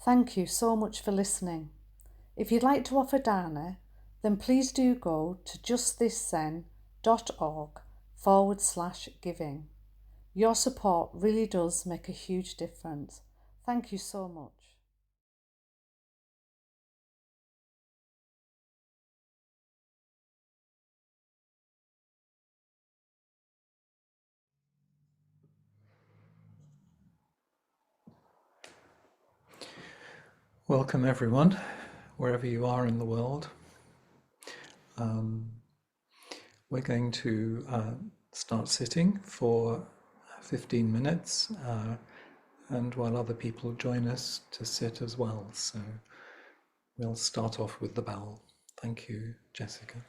Thank you so much for listening. If you'd like to offer dana, then please do go to justthiszen.org/giving. Your support really does make a huge difference. Thank you so much. Welcome everyone, wherever you are in the world. We're going to start sitting for 15 minutes and while other people join us to sit as well. So we'll start off with the bell. Thank you, Jessica.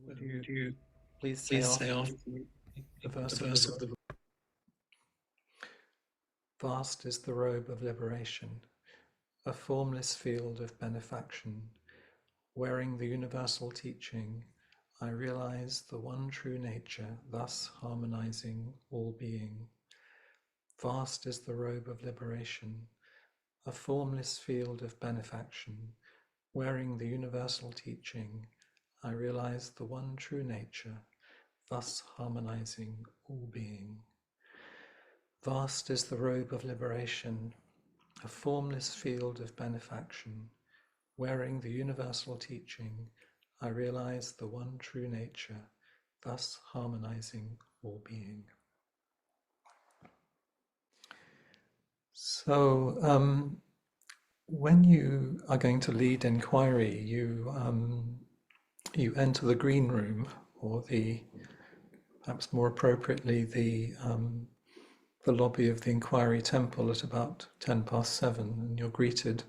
Would you please say after the verse of the vast is the robe of liberation, a formless field of benefaction. Wearing the universal teaching, I realize the one true nature, thus harmonizing all being. Vast is the robe of liberation, a formless field of benefaction. Wearing the universal teaching, I realize the one true nature, thus harmonizing all being. Vast is the robe of liberation, a formless field of benefaction. Wearing the universal teaching, I realize the one true nature, thus harmonizing all being. So, when you are going to lead inquiry, you enter the green room, or perhaps more appropriately, the lobby of the inquiry temple at about 7:10, and you're greeted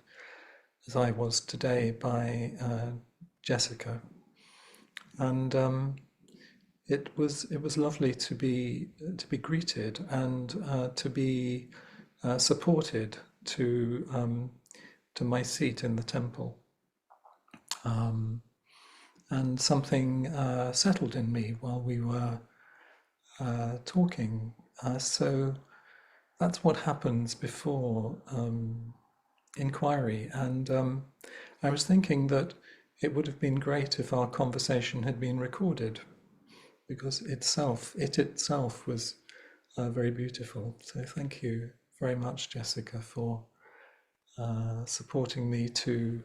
as I was today, by Jessica, and it was lovely to be greeted and to be supported to my seat in the temple. And something settled in me while we were talking. So that's what happens before inquiry. And I was thinking that it would have been great if our conversation had been recorded, because it itself was very beautiful. So thank you very much, Jessica, for supporting me to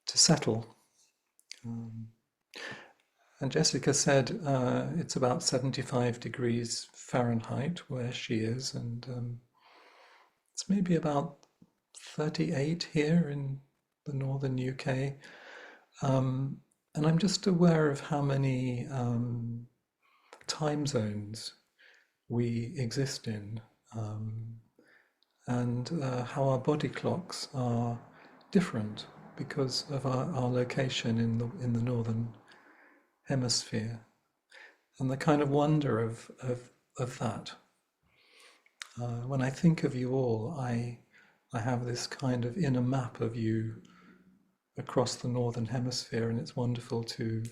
settle. And Jessica said it's about 75 degrees Fahrenheit where she is, and it's maybe about 38 here in the northern UK. And I'm just aware of how many time zones we exist in, and how our body clocks are different because of our location in the northern hemisphere, and the kind of wonder of that. When I think of you all, I have this kind of inner map of you across the northern hemisphere, and it's wonderful to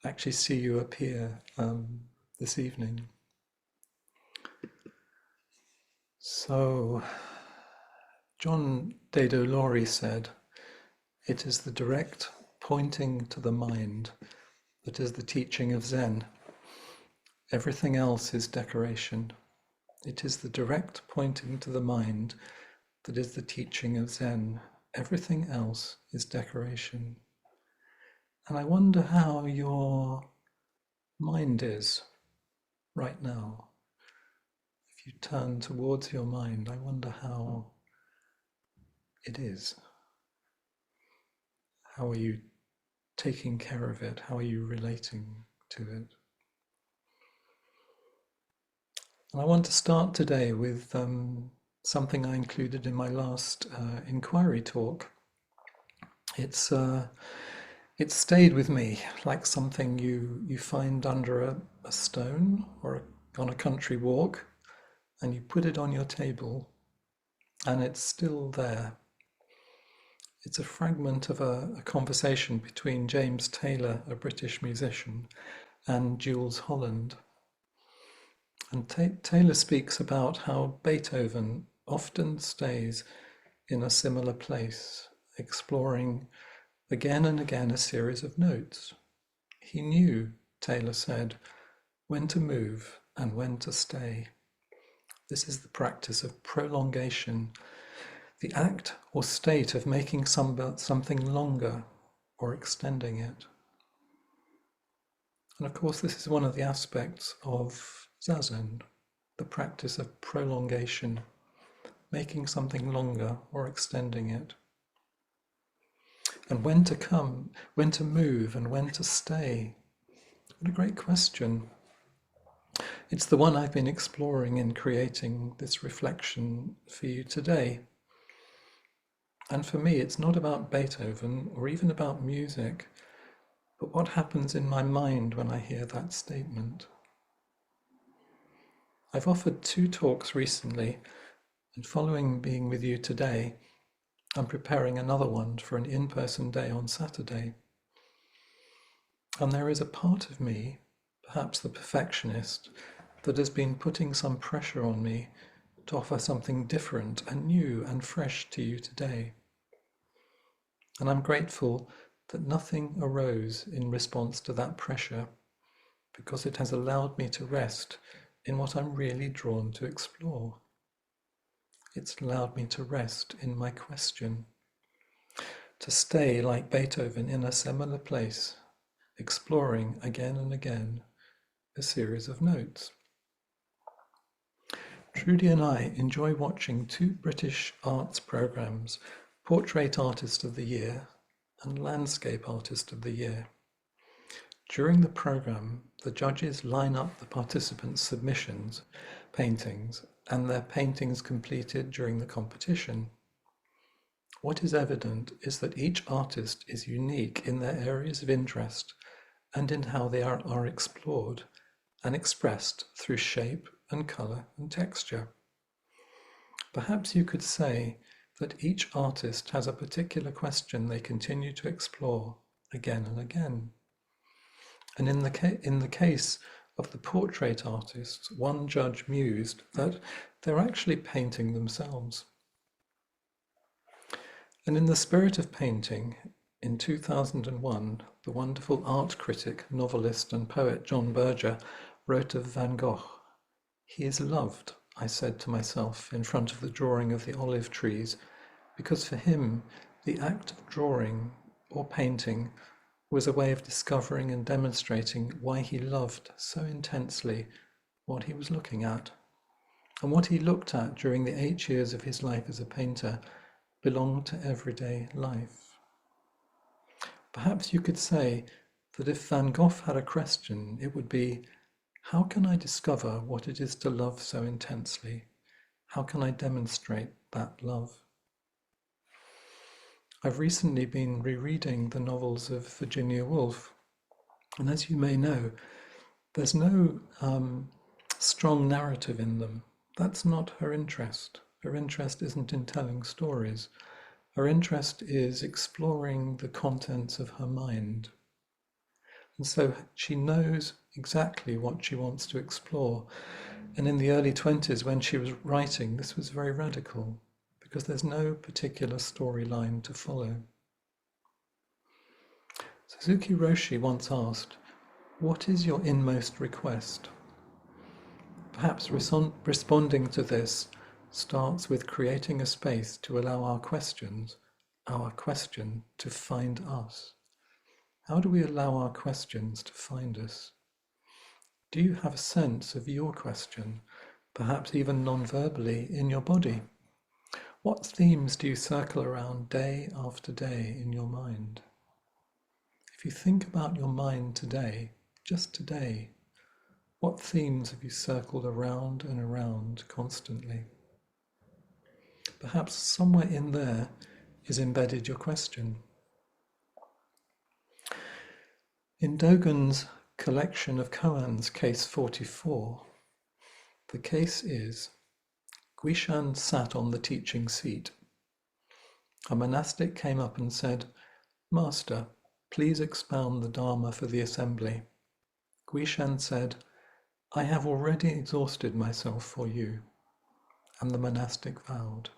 actually see you appear this evening. So, John Dado Laurie said, "It is the direct pointing to the mind that is the teaching of Zen. Everything else is decoration. It is the direct pointing to the mind that is the teaching of Zen. Everything else is decoration." And I wonder how your mind is right now. If you turn towards your mind, I wonder how it is. How are you taking care of it? How are you relating to it? And I want to start today with something I included in my last inquiry talk. It's stayed with me like something you find under a stone or on a country walk, and you put it on your table, and it's still there. It's a fragment of a conversation between James Taylor, a British musician, and Jules Holland. And Taylor speaks about how Beethoven often stays in a similar place, exploring again and again a series of notes. He knew, Taylor said, when to move and when to stay. This is the practice of prolongation, the act or state of making something longer or extending it. And of course, this is one of the aspects of Zazen, the practice of prolongation, making something longer or extending it. And when to move and when to stay. What a great question. It's the one I've been exploring in creating this reflection for you today. And for me, it's not about Beethoven or even about music, but what happens in my mind when I hear that statement. I've offered 2 talks recently, and following being with you today, I'm preparing another one for an in-person day on Saturday. And there is a part of me, perhaps the perfectionist, that has been putting some pressure on me to offer something different and new and fresh to you today. And I'm grateful that nothing arose in response to that pressure, because it has allowed me to rest in what I'm really drawn to explore. It's allowed me to rest in my question, to stay like Beethoven in a similar place, exploring again and again a series of notes. Trudy and I enjoy watching 2 British arts programs, Portrait Artist of the Year and Landscape Artist of the Year. During the program, the judges line up the participants' submissions, paintings, and their paintings completed during the competition. what is evident is that each artist is unique in their areas of interest and in how they are explored and expressed through shape and colour and texture. Perhaps you could say that each artist has a particular question they continue to explore again and again. And in the case of the portrait artists, one judge mused that they're actually painting themselves. And in the spirit of painting, in 2001, the wonderful art critic, novelist and poet John Berger wrote of Van Gogh, "He is loved," I said to myself in front of the drawing of the olive trees, because for him the act of drawing or painting was a way of discovering and demonstrating why he loved so intensely what he was looking at. And what he looked at during the 8 years of his life as a painter belonged to everyday life. Perhaps you could say that if Van Gogh had a question, it would be, how can I discover what it is to love so intensely? How can I demonstrate that love? I've recently been rereading the novels of Virginia Woolf, and as you may know, there's no strong narrative in them. That's not her interest. Her interest isn't in telling stories. Her interest is exploring the contents of her mind. And so she knows exactly what she wants to explore. And in the early 20s, when she was writing, this was very radical, because there's no particular storyline to follow. Suzuki Roshi once asked, "What is your inmost request?" Perhaps responding to this starts with creating a space to allow our question, to find us. How do we allow our questions to find us? Do you have a sense of your question, perhaps even non-verbally, in your body? What themes do you circle around day after day in your mind? If you think about your mind today, just today, what themes have you circled around and around constantly? Perhaps somewhere in there is embedded your question. In Dogen's collection of koans, case 44, the case is, Guishan sat on the teaching seat. A monastic came up and said, "Master, please expound the Dharma for the assembly." Guishan said, "I have already exhausted myself for you." And the monastic vowed.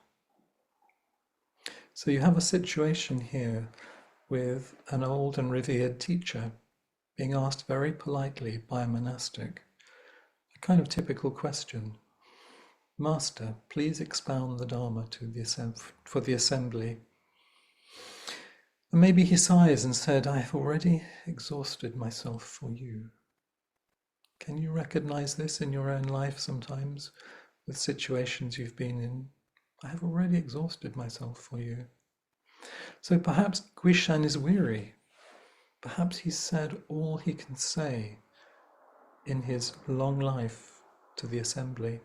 So you have a situation here with an old and revered teacher being asked very politely by a monastic, a kind of typical question. "Master, please expound the Dharma for the assembly." And maybe he sighs and said, "I have already exhausted myself for you." Can you recognize this in your own life sometimes, with situations you've been in? I have already exhausted myself for you. So perhaps Guishan is weary. Perhaps he's said all he can say in his long life to the assembly.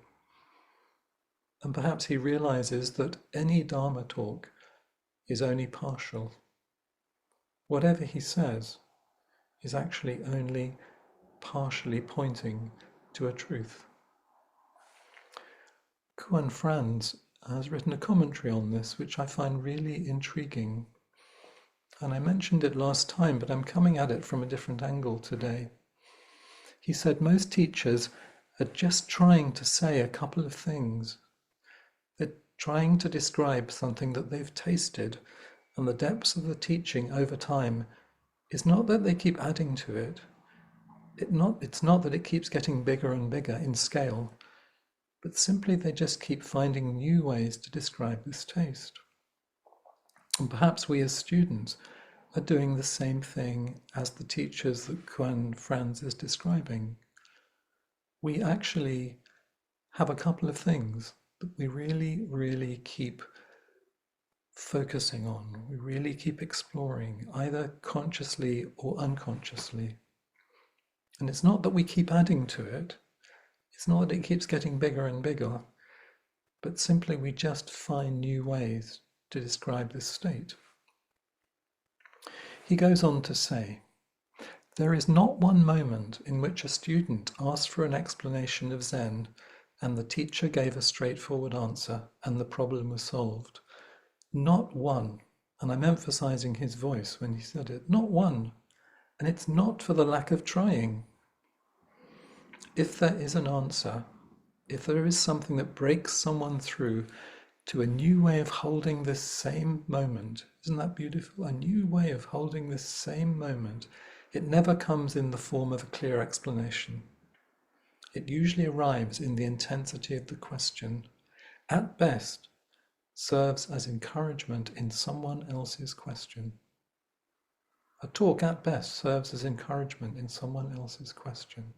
And perhaps he realizes that any Dharma talk is only partial. Whatever he says is actually only partially pointing to a truth. Kuan Franz has written a commentary on this, which I find really intriguing. And I mentioned it last time, but I'm coming at it from a different angle today. He said most teachers are just trying to say a couple of things. They're trying to describe something that they've tasted, and the depths of the teaching over time is not that they keep adding to it. It's not that it keeps getting bigger and bigger in scale, but simply they just keep finding new ways to describe this taste. And perhaps we as students are doing the same thing as the teachers that Kuan Franz is describing. We actually have a couple of things that we really, really keep focusing on. We really keep exploring, either consciously or unconsciously. And it's not that we keep adding to it. It's not that it keeps getting bigger and bigger, but simply we just find new ways to describe this state. He goes on to say, there is not one moment in which a student asked for an explanation of Zen and the teacher gave a straightforward answer and the problem was solved. Not one. And I'm emphasizing his voice when he said it. Not one. And it's not for the lack of trying. If there is an answer, if there is something that breaks someone through to a new way of holding this same moment, isn't that beautiful? A new way of holding this same moment. It never comes in the form of a clear explanation. It usually arrives in the intensity of the question. At best, serves as encouragement in someone else's question. A talk at best serves as encouragement in someone else's question.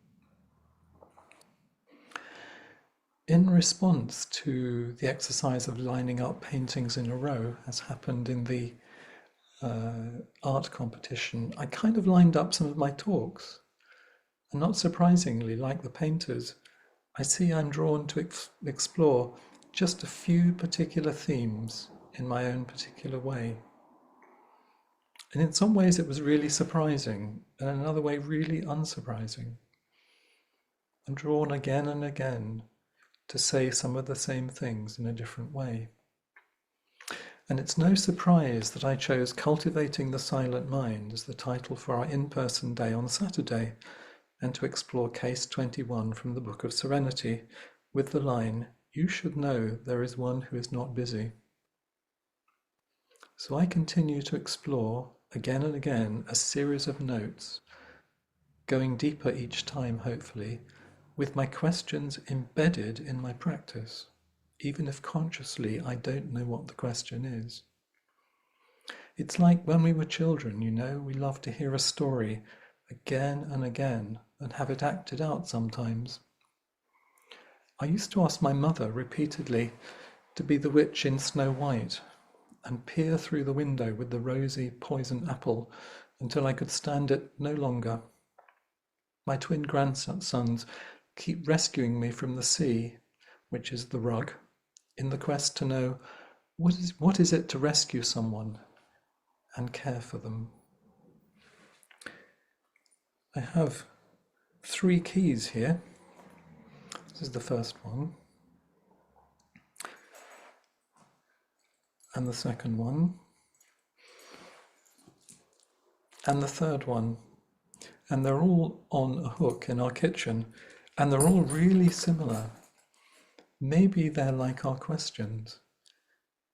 In response to the exercise of lining up paintings in a row, as happened in the art competition, I kind of lined up some of my talks. And not surprisingly, like the painters, I see I'm drawn to explore just a few particular themes in my own particular way. And in some ways it was really surprising, and in another way really unsurprising. I'm drawn again and again to say some of the same things in a different way. And it's no surprise that I chose Cultivating the Silent Mind as the title for our in-person day on Saturday, and to explore Case 21 from the Book of Serenity with the line, "You should know there is one who is not busy." So I continue to explore again and again a series of notes, going deeper each time, hopefully, with my questions embedded in my practice, even if consciously I don't know what the question is. It's like when we were children, we loved to hear a story again and again and have it acted out sometimes. I used to ask my mother repeatedly to be the witch in Snow White and peer through the window with the rosy poison apple until I could stand it no longer. My twin grandsons keep rescuing me from the sea, which is the rug, in the quest to know what is it to rescue someone and care for them. I have 3 keys here. This is the first one. And the second one. And the third one. And they're all on a hook in our kitchen. And they're all really similar. Maybe they're like our questions.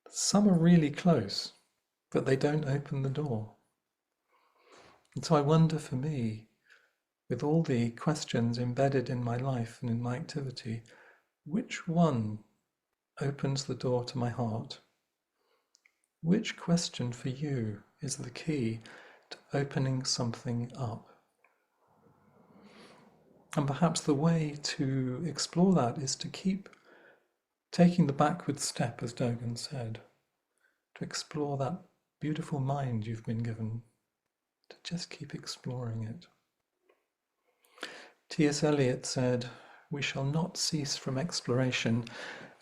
Some are really close, but they don't open the door. And so I wonder for me, with all the questions embedded in my life and in my activity, which one opens the door to my heart? Which question for you is the key to opening something up? And perhaps the way to explore that is to keep taking the backward step, as Dogen said, to explore that beautiful mind you've been given, to just keep exploring it. T.S. Eliot said, "We shall not cease from exploration,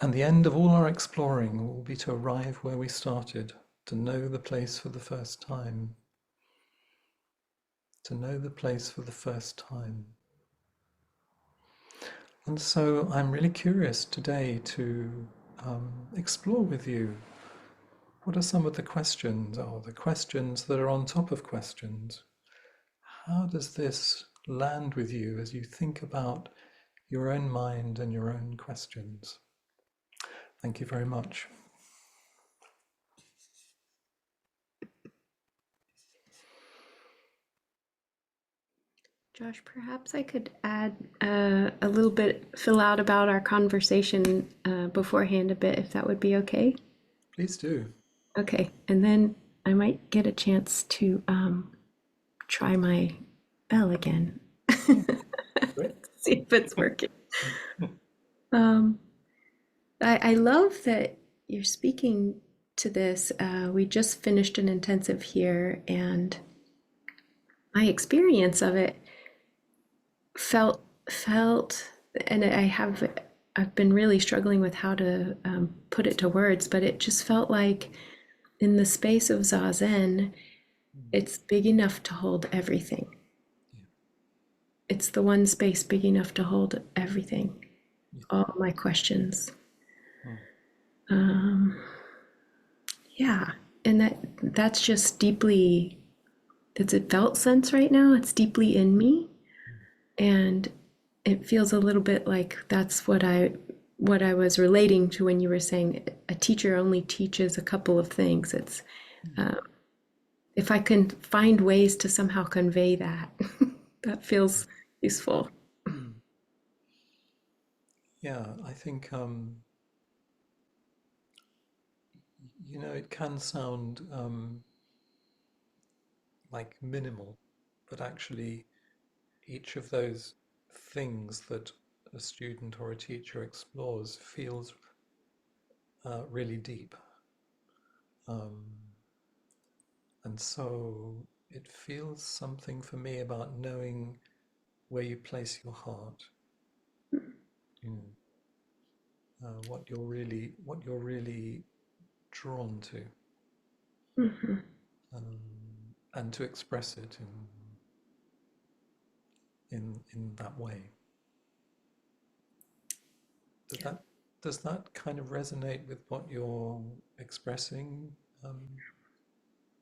and the end of all our exploring will be to arrive where we started, to know the place for the first time." To know the place for the first time. And so I'm really curious today to explore with you what are some of the questions, or the questions that are on top of questions. How does this land with you as you think about your own mind and your own questions? Thank you very much. Josh, perhaps I could add a little bit, fill out about our conversation beforehand a bit, if that would be okay. Please do. Okay, and then I might get a chance to try my bell again. See if it's working. I love that you're speaking to this. We just finished an intensive here, and my experience of it felt, and I've been really struggling with how to put it to words, but it just felt like in the space of Zazen, it's big enough to hold everything. Yeah. It's the one space big enough to hold everything, Yeah. all my questions. Mm. Yeah, and that's just deeply, it's a felt sense right now. It's deeply in me, and it feels a little bit like that's what I was relating to when you were saying a teacher only teaches a couple of things. It's if I can find ways to somehow convey that, that feels useful. Mm. Yeah, I think it can sound like minimal, but actually each of those things that a student or a teacher explores feels really deep. And so it feels something for me about knowing where you place your heart, you what you're really drawn to, Mm-hmm. and to express it in that way. Does that kind of resonate with what you're expressing? Um,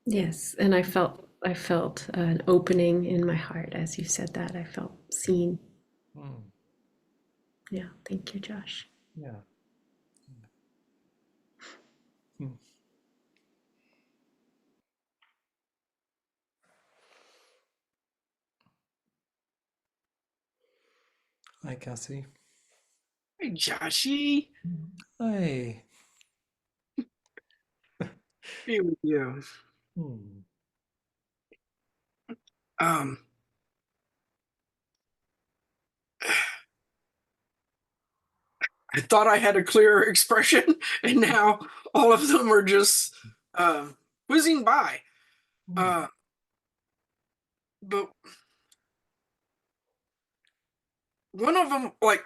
Yes, and I felt an opening in my heart as you said that. I felt seen. mm, Yeah, thank you, Josh. yeah. Mm. Hi, Cassie. Hey, Joshy. Hi. Be with you. Mm. Um, I thought I had a clearer expression, and now all of them are just uh, whizzing by. Mm. Uh, but one of them, like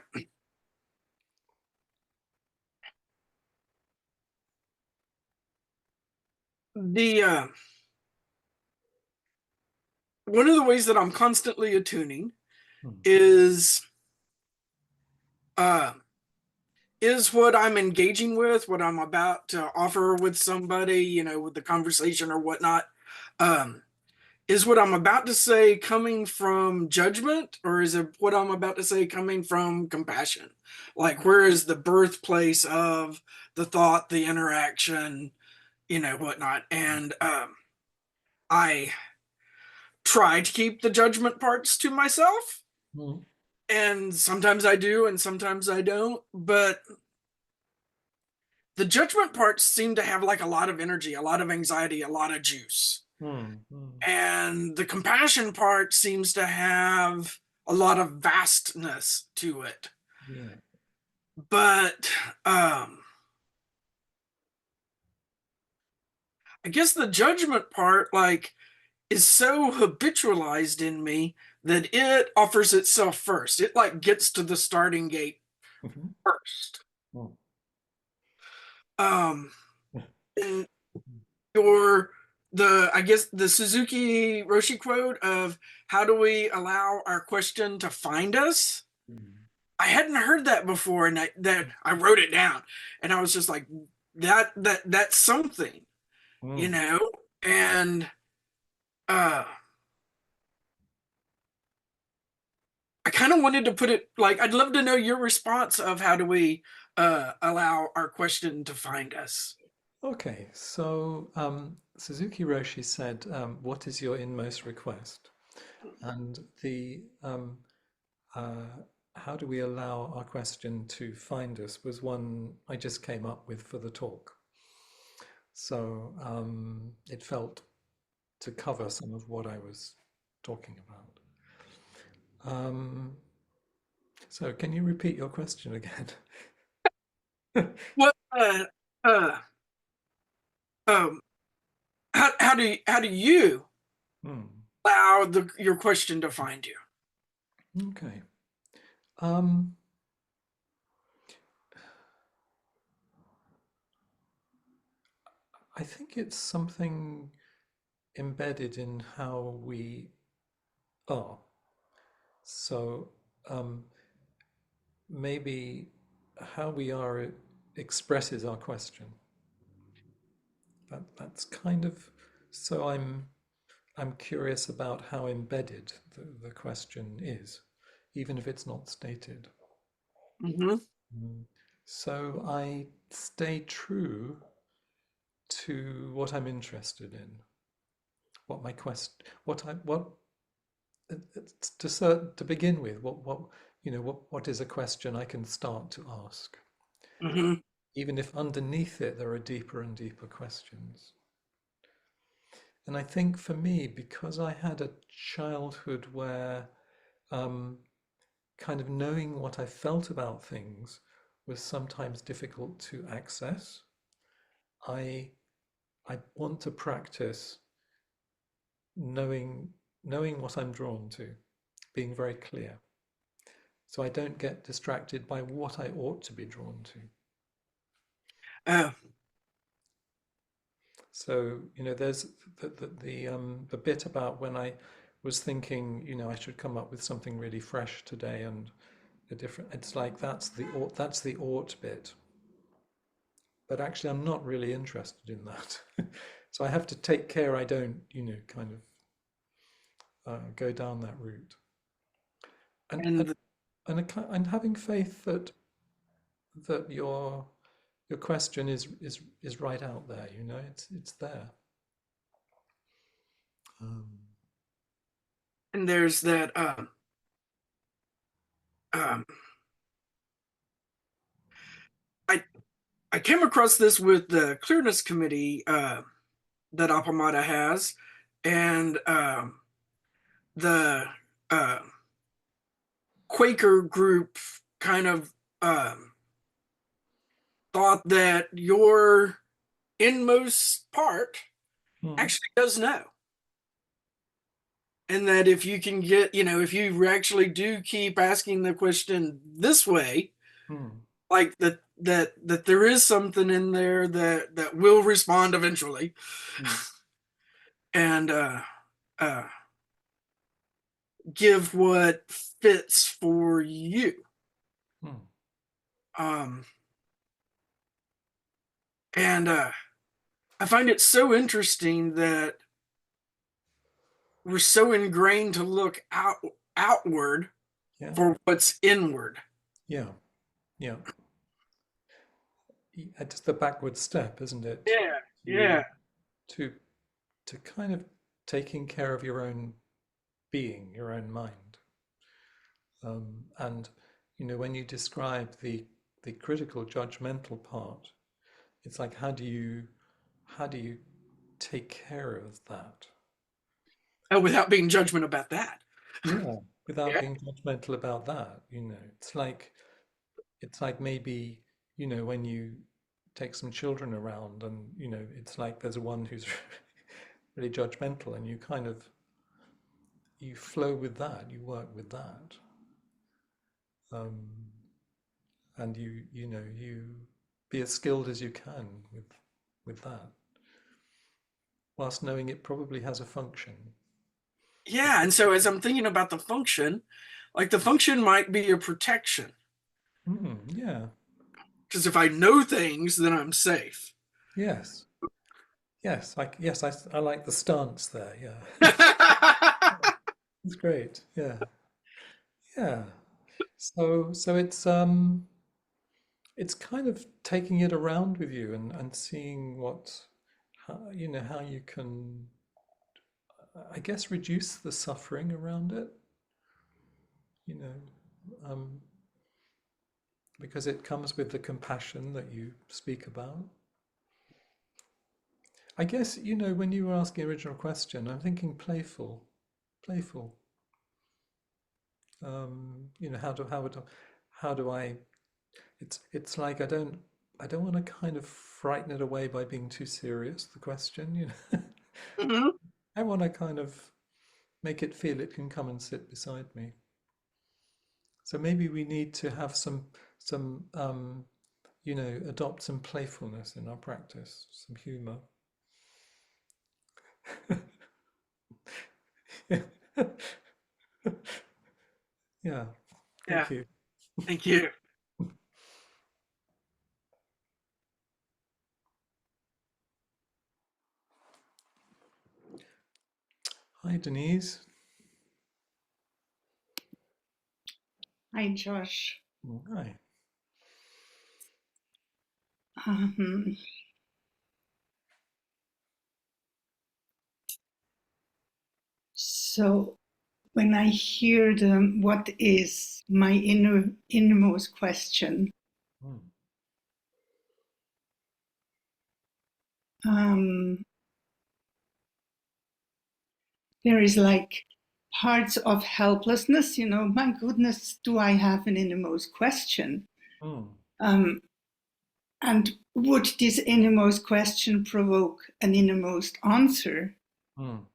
the one of the ways that I'm constantly attuning Mm. is uh, is what I'm engaging with, what I'm about to offer with somebody, with the conversation or whatnot. Um, is what I'm about to say coming from judgment, or is it what I'm about to say coming from compassion? Like, where is the birthplace of the thought, the interaction, whatnot? And I try to keep the judgment parts to myself, Mm. and sometimes I do, and sometimes I don't. But the judgment parts seem to have like a lot of energy, a lot of anxiety, a lot of juice. Mm. Mm. And the compassion part seems to have a lot of vastness to it. Yeah. But I guess the judgment part, like, is so habitualized in me that it offers itself first. It like gets to the starting gate Mhm. first. Mm. Um, and your I guess the Suzuki Roshi quote of how do we allow our question to find us? Mm. I hadn't heard that before, and I wrote it down, and I was just like, that's something, you Mm. know. And uh, I kind of wanted to put it like, I'd love to know your response of how do we allow our question to find us. Okay, so Suzuki Roshi said, "What is your inmost request?" And the uh, how do we allow our question to find us was one I just came up with for the talk. So it felt to cover some of what I was talking about. So can you repeat your question again? What uh, um, how do you Hmm. allow your question to find you? Okay. Um, I think it's something embedded in how we are. So um, maybe how we are expresses our question. That's kind of so. I'm curious about how embedded the question is, even if it's not stated. Hmm. Mm. So I stay true to what I'm interested in, what my quest, what I what to begin with, what is a question I can start to ask, Hmm. even if underneath it there are deeper and deeper questions. And I think for me, because I had a childhood where um, kind of knowing what I felt about things was sometimes difficult to access, I I want to practice knowing knowing what I'm drawn to, being very clear, so I don't get distracted by what I ought to be drawn to. Uh, So there's the bit about when I was thinking, I should come up with something really fresh today and a different. It's like that's the ought bit, but actually I'm not really interested in that. So I have to take care I don't, kind of go down that route, and and and and having faith that your question is right out there. It's there. Um, and there's that um, I I came across this with the clearness committee that Appamada has, and the uh, Quaker group kind of thought that your inmost part hmm, actually does know. And that if you can get, if you actually do keep asking the question this way, hmm, like that there is something in there that will respond eventually, hmm, and uh, give what fits for you. hmm. Um, and I find it so interesting that we're so ingrained to look outward Yeah, for what's inward. yeah, yeah. It's the backward step, isn't it? Yeah, To yeah. to to kind of taking care of your own being, your own mind. And when you describe the critical judgmental part, it's like how do you take care of that? Without being judgment about that. Yeah, without Yeah. being judgmental about that. It's like maybe when you take some children around and it's like there's one who's really judgmental and you flow with that, you work with that. Um, and you be as skilled as you can with that, whilst knowing it probably has a function. Yeah, and so as I'm thinking about the function, like the function might be a protection. Yeah. Because if I know things, then I'm safe. Yes. Yes. I like the stance there. Yeah. It's great. Yeah. Yeah. So it's kind of taking it around with you and seeing how you can, I guess, reduce the suffering around it, you know, um, because it comes with the compassion that you speak about. I guess, when you were asking the original question, I'm thinking playful, playful. How do I? It's like I don't want to kind of frighten it away by being too serious. The question. Mhm. I want to kind of make it feel it can come and sit beside me. So maybe we need to have some adopt some playfulness in our practice, some humor. Yeah. Thank you. Thank you. Hi, Denise. Hi, Josh. Hi. Um, so when I hear what is my innermost question, Mm. there is like parts of helplessness, my goodness, do I have an innermost question? Mm. And would this innermost question provoke an innermost answer? Mm.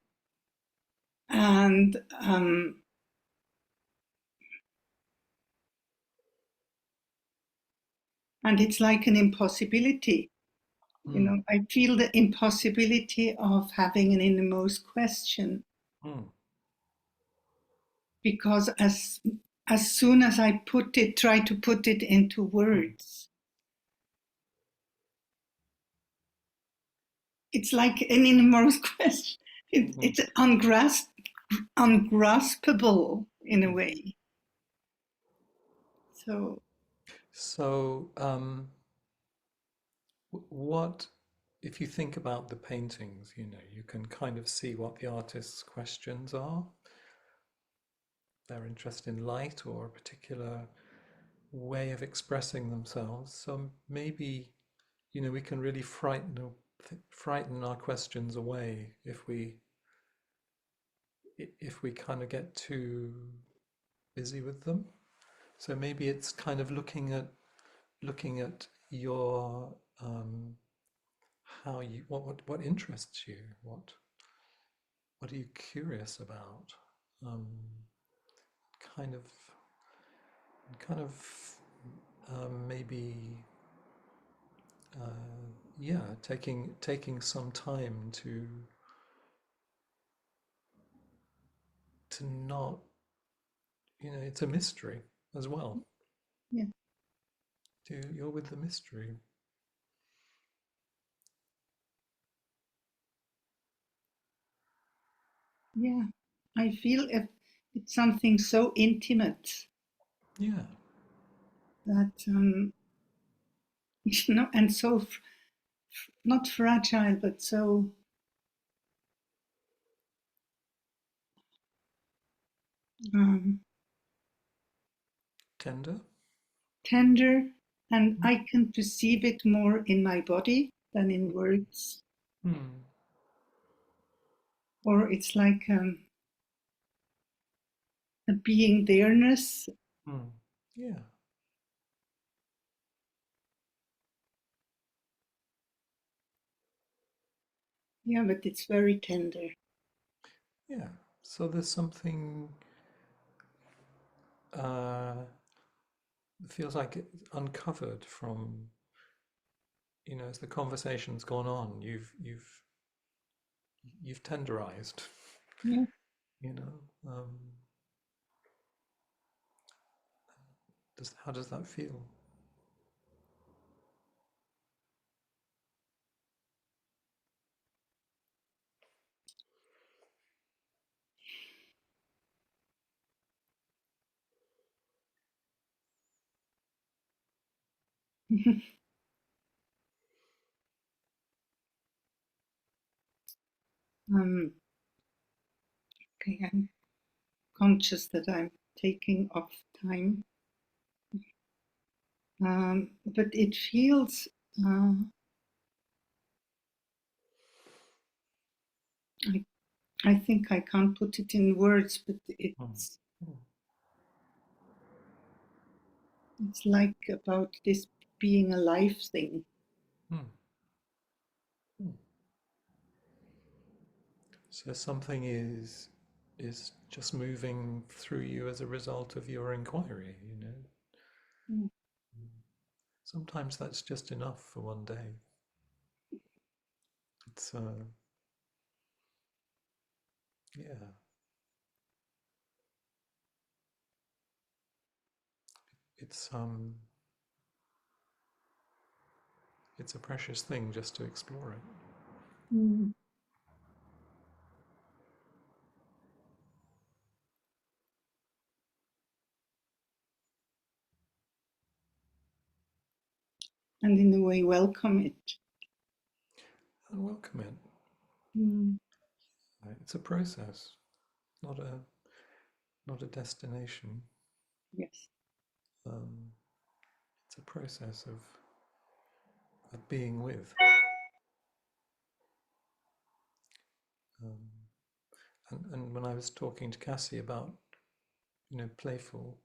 And it's like an impossibility. Mm. I feel the impossibility of having an innermost question, Mm. because as soon as I try to put it into words, it's like an innermost question. It's ungraspable in a way. So So, what, if you think about the paintings, you can kind of see what the artist's questions are. Their interest in light or a particular way of expressing themselves. So maybe, we can really frighten our questions away if we kind of get too busy with them. So maybe it's kind of looking at your how you what interests you, what are you curious about, um, kind of kind of maybe yeah, taking some time to not, it's a mystery as well. yeah, You're with the mystery. yeah, I feel it's something so intimate Yeah. that and so not fragile, but so um, Tender. tender, and I can perceive it more in my body than in words. Mm. Or it's like a being there-ness. Mm. Yeah. Yeah, but it's very tender. Yeah. So there's something feels like it's uncovered from, as the conversation's gone on, you've tenderized, Yeah, you know. How does that feel? okay, I'm conscious that I'm taking off time, but it feels. I I think I can't put it in words, but Mm. it's like about this being a life thing. Mm. Mm. So something is just moving through you as a result of your inquiry. Mm. Sometimes that's just enough for one day. It's yeah. it's a precious thing just to explore it. Mm. And in a way, welcome it. And welcome it. Mm. It's a process, not a destination. Yes. It's a process of being with. And when I was talking to Cassie about, playful,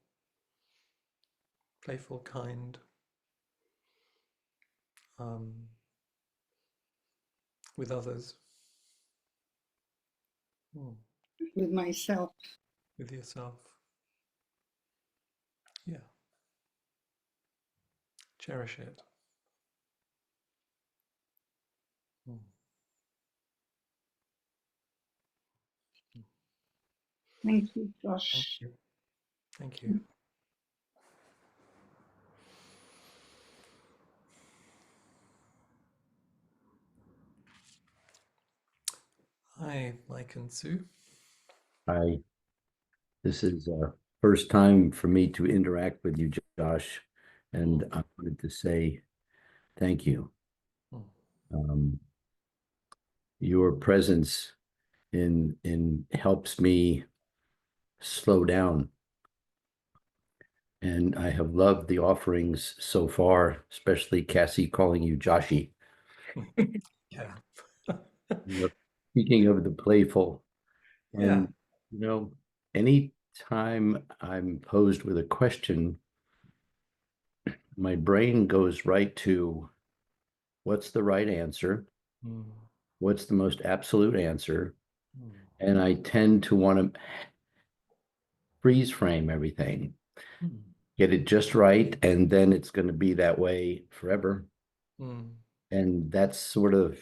kind, with others, With myself. with yourself, yeah, cherish it. Thank you, Josh. Thank you. Thank you. Hi, Mike and Sue. Hi. This is first time for me to interact with you, Josh, and I wanted to say thank you. Your presence in helps me slow down, and I have loved the offerings so far, especially Cassie calling you Joshy. Yeah. Speaking of the playful, Yeah. and any time I'm posed with a question, my brain goes right to what's the right answer? What's the most absolute answer? And I tend to want to freeze frame everything, get it just right, and then it's going to be that way forever. And that's sort of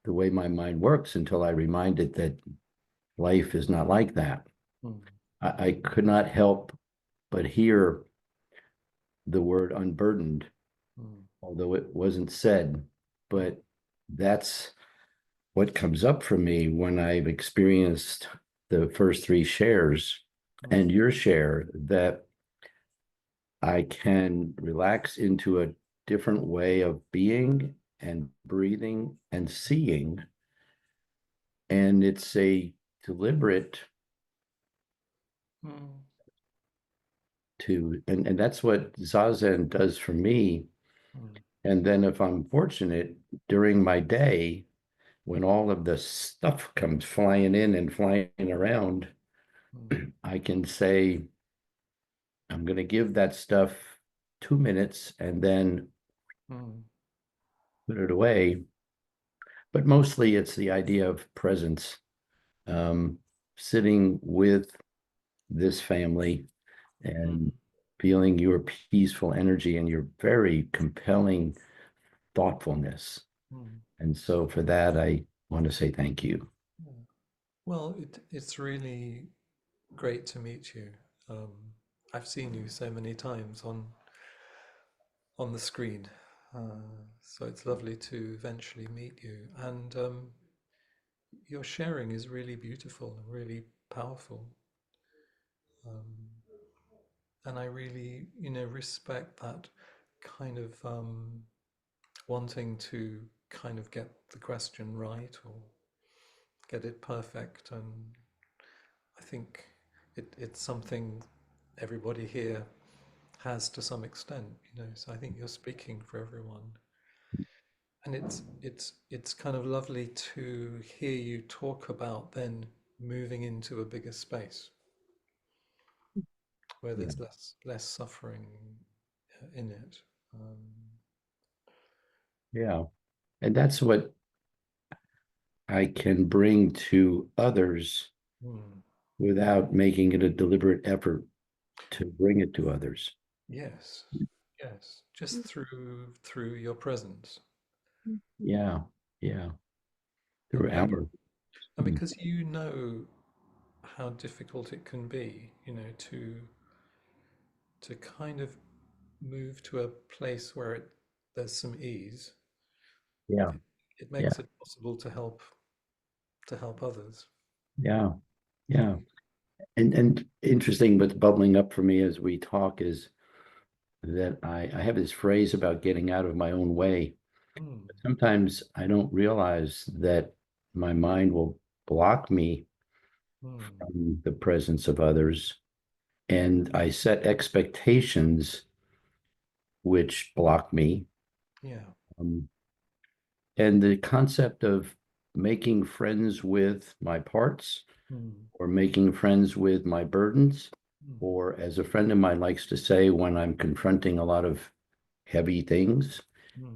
the way my mind works until I remind it that life is not like that. I could not help but hear the word unburdened, although it wasn't said, but that's what comes up for me when I've experienced the first three shares and your share, that I can relax into a different way of being and breathing and seeing. And it's a deliberate and that's what Zazen does for me. And then if I'm fortunate during my day, when all of the stuff comes flying in and flying around, I can say, I'm going to give that stuff 2 minutes and then put it away. But mostly it's the idea of presence, sitting with this family and feeling your peaceful energy and your very compelling thoughtfulness. And so for that, I want to say thank you. Well, it's really great to meet you. I've seen you so many times on the screen, so it's lovely to eventually meet you. And your sharing is really beautiful and really powerful. And I really, respect that kind of wanting to kind of get the question right or get it perfect. And I think it's something everybody here has to some extent, so I think you're speaking for everyone. And it's kind of lovely to hear you talk about then moving into a bigger space where there's less suffering in it. Yeah. And that's what I can bring to others without making it a deliberate effort to bring it to others. Yes, yes, just through your presence. Yeah, yeah. And, Through and our and because you know how difficult it can be, to kind of move to a place where there's some ease. Yeah. It makes it possible to help others. Yeah. Yeah. And interesting, what's bubbling up for me as we talk is that I have this phrase about getting out of my own way. Mm. Sometimes I don't realize that my mind will block me from the presence of others, and I set expectations which block me. Yeah. And the concept of making friends with my parts or making friends with my burdens, or as a friend of mine likes to say when I'm confronting a lot of heavy things,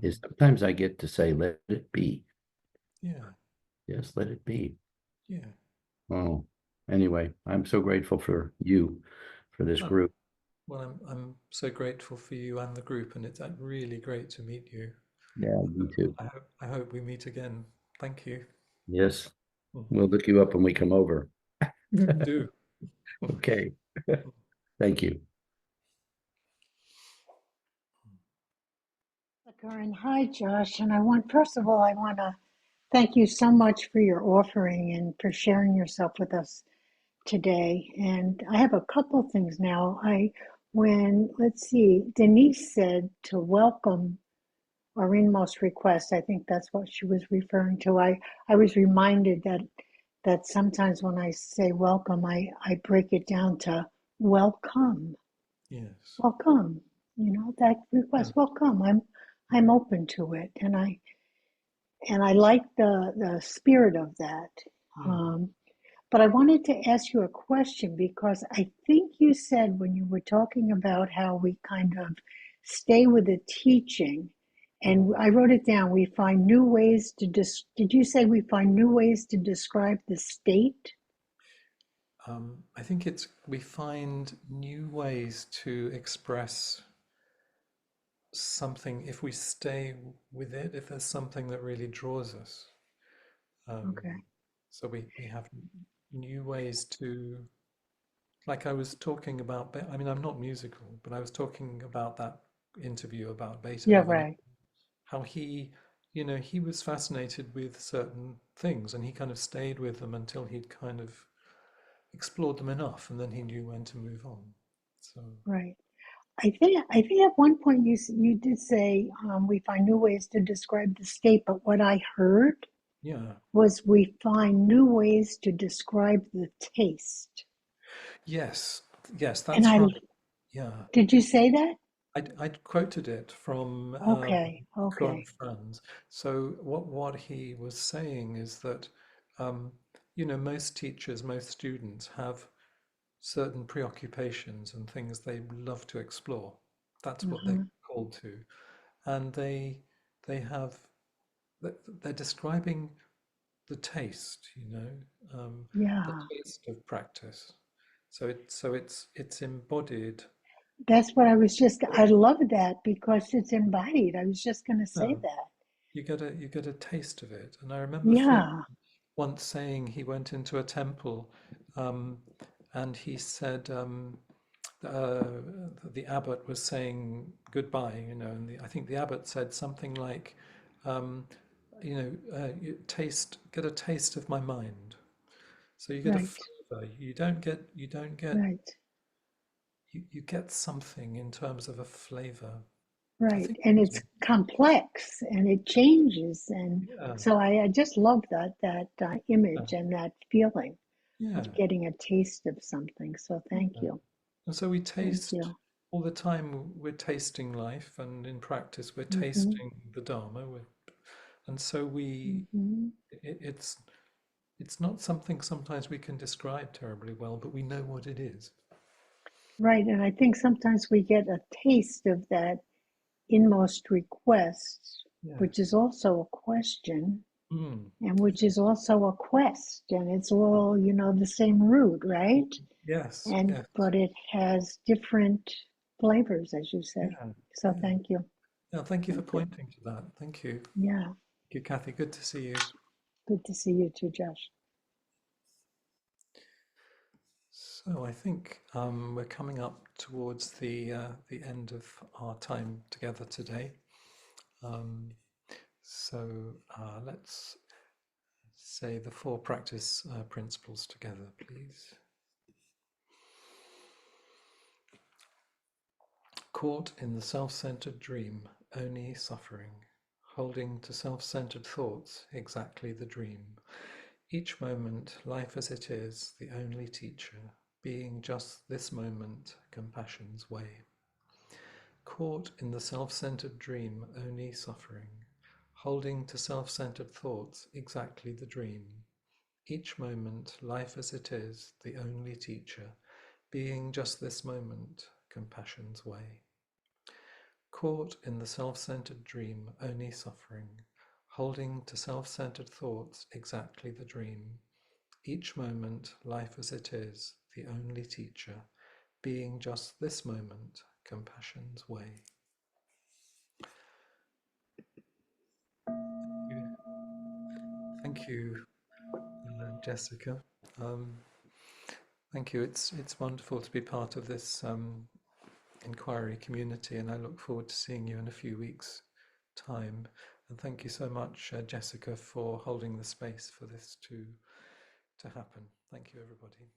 is sometimes I get to say, let it be. Yeah. Just let it be. Yeah. Oh, anyway, I'm so grateful for you, for this group. Well, I'm so grateful for you and the group, and it's really great to meet you. Yeah, me too. I hope we meet again. Thank you. Yes, we'll look you up when we come over. Do. Okay. Thank you. Karen, hi, Josh. And first of all, I want to thank you so much for your offering and for sharing yourself with us today. And I have a couple things now. Let's see, Denise said to welcome our inmost request. I think that's what she was referring to. I was reminded that sometimes when I say welcome, I break it down to welcome. Yes. Welcome. That request, welcome. I'm open to it, and I like the spirit of that. But I wanted to ask you a question because I think you said when you were talking about how we kind of stay with the teaching, and I wrote it down. We find new ways to Did you say we find new ways to describe the state? I think we find new ways to express something if we stay with it, if there's something that really draws us. Okay. So we have new ways to, like I was talking about, I mean, I'm not musical, but I was talking about that interview about Yeah, Beethoven, right. how he was fascinated with certain things and he kind of stayed with them until he'd kind of explored them enough, and then he knew when to move on. So Right. I think at one point you did say we find new ways to describe the state, but what I heard yeah, was we find new ways to describe the taste. yes, And that's right. Yeah, did you say that? I quoted it from Okay, Cohen okay, Franz. So what he was saying is that um, most teachers, most students have certain preoccupations and things they love to explore. That's what they're uh-huh. called to, and they have they're describing the taste, the Yeah, taste of practice. So it's embodied. that's what I love that because it's embodied. I was just going to say Yeah, that. you get a taste of it. And I remember Flint Yeah, once saying he went into a temple, um, and he said uh, the abbot was saying goodbye, and I think the abbot said something like, um, get a taste of my mind. So you get a right, flavor. You don't get right, you get something in terms of a flavor. I right. think And that's it's complex and it changes. And yeah, so I just love that yeah, image and that feeling of yeah, getting a taste of something. So thank yeah. you. And so we Thank taste you. all the time. We're tasting life, and in practice, we're Hmm. tasting the Dharma. And so Hmm. it's not something sometimes we can describe terribly well, but we know what it is. Right. And I think sometimes we get a taste of that inmost request, which is Yes. also a question Mm. and which is also a quest. And it's all, the same root, right? Yes. And Yes. but it has different flavors, as you say. Yeah. So Yeah. thank you. Now, thank you for Thank you. pointing to that. Thank you. Thank Yeah. you, Kathy. Good to see you. Good to see you too, Josh. So So I think we're coming up towards the end of our time together today. So let's say the 4 practice principles together, please. Caught in the self-centered dream, only suffering. Holding to self-centered thoughts, exactly the dream. Each moment, life as it is, the only teacher. Being just this moment, compassion's way. Caught in the self-centered dream, only suffering. Holding to self-centered thoughts, exactly the dream. Each moment, life as it is, the only teacher. Being just this moment, compassion's way. Caught in the self-centered dream, only suffering. Holding to self-centered thoughts, exactly the dream. Each moment, life as it is, the only teacher. Being just this moment, compassion's way. Thank you, Jessica. Thank you. It's wonderful to be part of this inquiry community, and I look forward to seeing you in a few weeks' time. And thank you so much, Jessica, for holding the space for this to happen. Thank you, everybody.